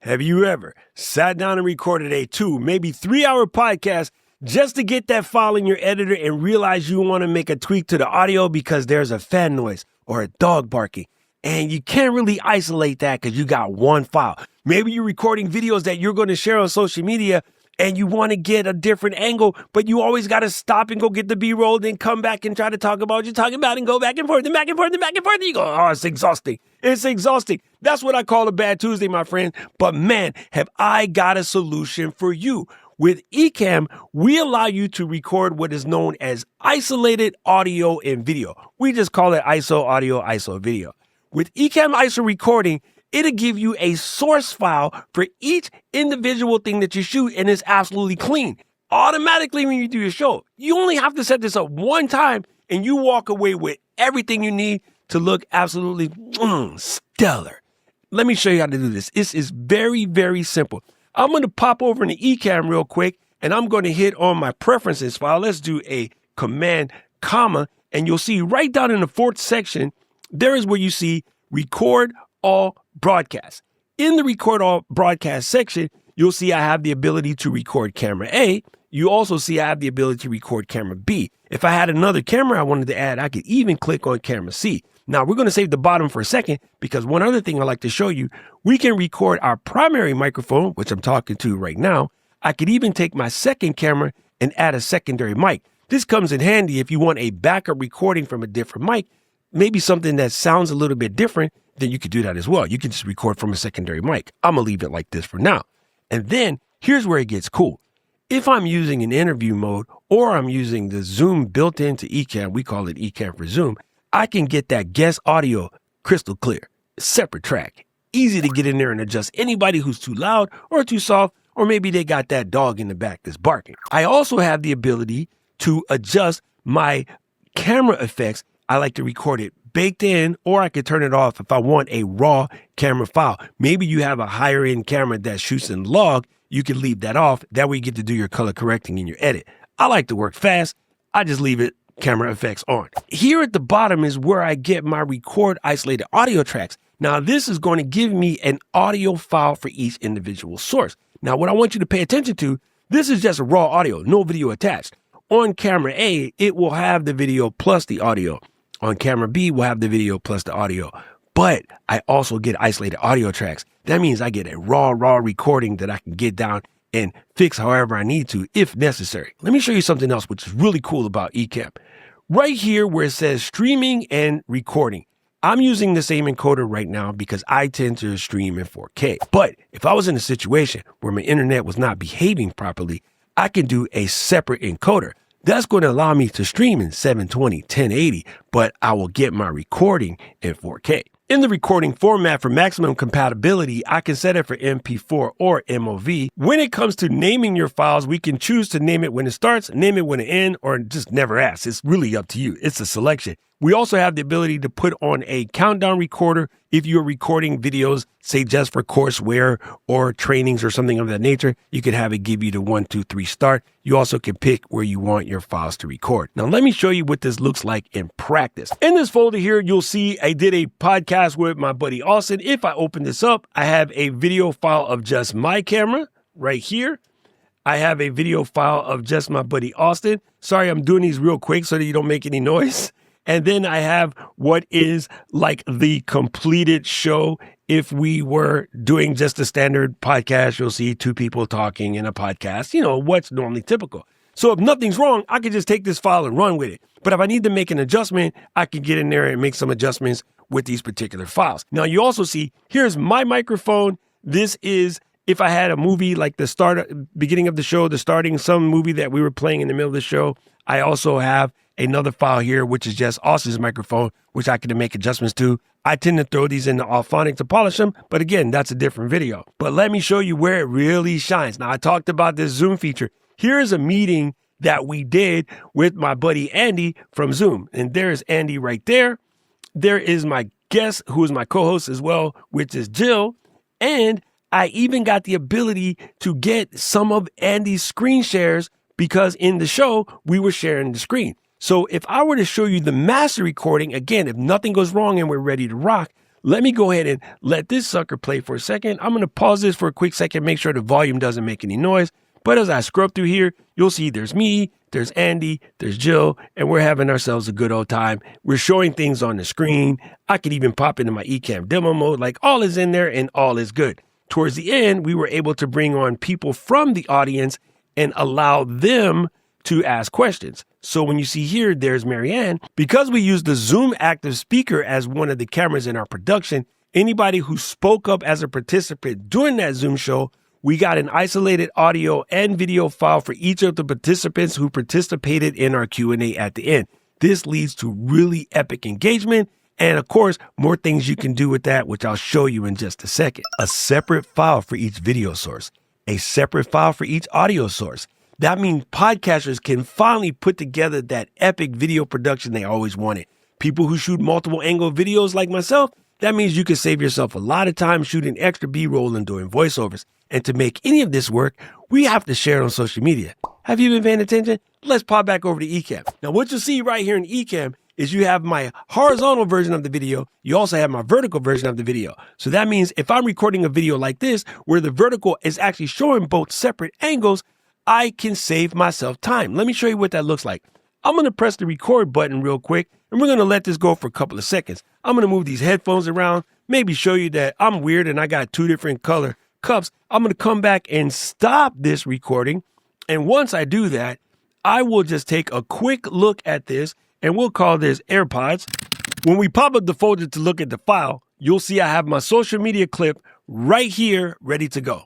Have you ever sat down and recorded a 2, maybe 3-hour podcast just to get that file in your editor and realize you want to make a tweak to the audio because there's a fan noise or a dog barking? And you can't really isolate that because you got one file. Maybe you're recording videos that you're going to share on social media and you want to get a different angle, but you always got to stop and go get the B-roll, then come back and try to talk about what you're talking about and go back and forth and back and forth and back and forth. And you go, oh, it's exhausting. It's exhausting. That's what I call a bad Tuesday, my friend. But man, have I got a solution for you. With Ecamm, we allow you to record what is known as isolated audio and video. We just call it ISO audio, ISO video. With Ecamm ISO recording, it'll give you a source file for each individual thing that you shoot, and it's absolutely clean. Automatically when you do your show, you only have to set this up one time, and you walk away with everything you need to look absolutely stellar. Let me show you how to do this. This is very, very simple. I'm going to pop over into Ecamm real quick, and I'm going to hit on my preferences file. Let's do a command, comma, and you'll see right down in the 4th section, there is where you see record all broadcast. In the record all broadcast section, you'll see I have the ability to record camera A. You also see I have the ability to record camera B. If I had another camera I wanted to add, I could even click on camera C. Now we're going to save the bottom for a second because one other thing I'd like to show you, we can record our primary microphone, which I'm talking to right now. I could even take my second camera and add a secondary mic. This comes in handy if you want a backup recording from a different mic, maybe something that sounds a little bit different, then you could do that as well. You can just record from a secondary mic. I'm going to leave it like this for now. And then here's where it gets cool. If I'm using an interview mode or I'm using the Zoom built into Ecamm, we call it Ecamm for Zoom, I can get that guest audio crystal clear, separate track, easy to get in there and adjust anybody who's too loud or too soft, or maybe they got that dog in the back that's barking. I also have the ability to adjust my camera effects. I like to record it baked in, or I could turn it off if I want a raw camera file. Maybe you have a higher end camera that shoots in log. You can leave that off. That way you get to do your color correcting in your edit. I like to work fast. I just leave it camera effects on. Here at the bottom is where I get my record isolated audio tracks. Now this is going to give me an audio file for each individual source. Now what I want you to pay attention to, this is just a raw audio, no video attached. On camera A, it will have the video plus the audio. On camera B, we'll have the video plus the audio. But I also get isolated audio tracks. That means I get a raw recording that I can get down and fix however I need to if necessary. Let me show you something else which is really cool about Ecamm. Right here where it says streaming and recording, I'm using the same encoder right now because I tend to stream in 4K. But if I was in a situation where my internet was not behaving properly, I can do a separate encoder. That's going to allow me to stream in 720, 1080, but I will get my recording in 4K. In the recording format for maximum compatibility, I can set it for MP4 or MOV. When it comes to naming your files, we can choose to name it when it starts, name it when it ends, or just never ask. It's really up to you. It's a selection. We also have the ability to put on a countdown recorder if you're recording videos, say just for courseware or trainings or something of that nature. You can have it give you the 1, 2, 3 start. You also can pick where you want your files to record. Now, let me show you what this looks like in practice. In this folder here, you'll see I did a podcast with my buddy Austin. If I open this up, I have a video file of just my camera right here. I have a video file of just my buddy Austin. Sorry, I'm doing these real quick so that you don't make any noise. And then I have what is like the completed show. If we were doing just a standard podcast, you'll see 2 people talking in a podcast, you know, what's normally typical. So if nothing's wrong, I can just take this file and run with it. But if I need to make an adjustment, I can get in there and make some adjustments with these particular files. Now you also see, here's my microphone. This is if I had a movie like the beginning of the show, some movie that we were playing in the middle of the show. I also have another file here, which is just Austin's microphone, which I can make adjustments to. I tend to throw these into Auphonic to polish them, but again, that's a different video. But let me show you where it really shines. Now, I talked about this Zoom feature. Here's a meeting that we did with my buddy Andy from Zoom. And there's Andy right there. There is my guest, who is my co-host as well, which is Jill. And I even got the ability to get some of Andy's screen shares because in the show, we were sharing the screen. So if I were to show you the master recording, again, if nothing goes wrong and we're ready to rock, Let me go ahead and let this sucker play for a second. I'm going to pause this for a quick second, make sure the volume doesn't make any noise. But as I scrub through here, you'll see there's me, there's Andy, there's Jill, and we're having ourselves a good old time. We're showing things on the screen. I could even pop into my Ecamm demo mode, like all is in there and all is good. Towards the end, we were able to bring on people from the audience and allow them to ask questions. So when you see here, there's Marianne. Because we use the Zoom active speaker as one of the cameras in our production, anybody who spoke up as a participant during that Zoom show, we got an isolated audio and video file for each of the participants who participated in our Q&A at the end. This leads to really epic engagement. And of course, more things you can do with that, which I'll show you in just a second. A separate file for each video source, a separate file for each audio source. That means podcasters can finally put together that epic video production they always wanted. People who shoot multiple angle videos like myself, that means you can save yourself a lot of time shooting extra B-roll and doing voiceovers. And to make any of this work, we have to share it on social media. Have you been paying attention? Let's pop back over to Ecamm. Now, what you'll see right here in Ecamm is you have my horizontal version of the video. You also have my vertical version of the video. So that means if I'm recording a video like this, where the vertical is actually showing both separate angles, I can save myself time. Let me show you what that looks like. I'm going to press the record button real quick, and we're going to let this go for a couple of seconds. I'm going to move these headphones around, maybe show you that I'm weird and I got two different color cups. I'm going to come back and stop this recording. And once I do that, I will just take a quick look at this, and we'll call this AirPods. When we pop up the folder to look at the file, you'll see I have my social media clip right here ready to go.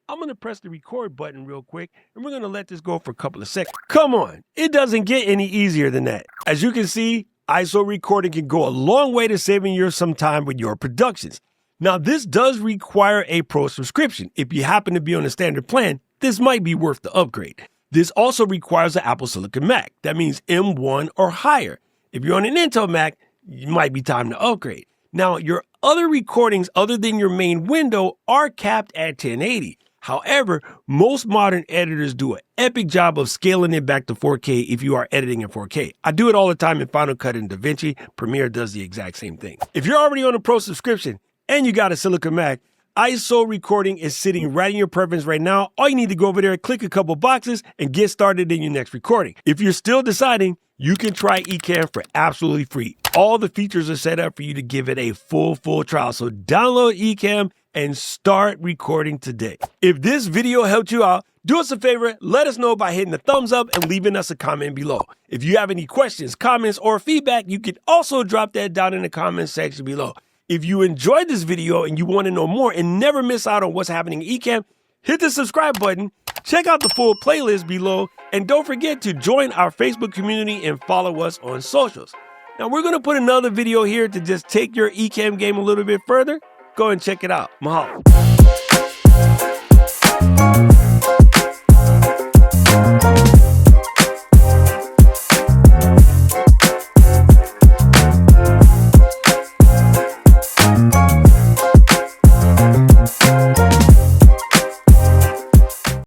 I'm going to press the record button real quick, and we're going to let this go for a couple of seconds. Come on, it doesn't get any easier than that. As you can see, ISO recording can go a long way to saving you some time with your productions. Now, this does require a pro subscription. If you happen to be on a standard plan, this might be worth the upgrade. This also requires an Apple Silicon Mac. That means M1 or higher. If you're on an Intel Mac, it might be time to upgrade. Now, your other recordings other than your main window are capped at 1080. However, most modern editors do an epic job of scaling it back to 4K if you are editing in 4K. I do it all the time in Final Cut and DaVinci. Premiere does the exact same thing. If you're already on a pro subscription and you got a Silicon Mac, ISO recording is sitting right in your preference right now. All you need to go over there, click a couple boxes, and get started in your next recording. If you're still deciding, you can try Ecamm for absolutely free. All the features are set up for you to give it a full trial. So download Ecamm and start recording today. If this video helped you out, do us a favor, let us know by hitting the thumbs up and leaving us a comment below. If you have any questions, comments, or feedback, you can also drop that down in the comment section below. If you enjoyed this video and you want to know more and never miss out on what's happening in Ecamm, hit the subscribe button, check out the full playlist below, and don't forget to join our Facebook community and follow us on socials. Now, we're going to put another video here to just take your Ecamm game a little bit further. Go and check it out. Mahalo.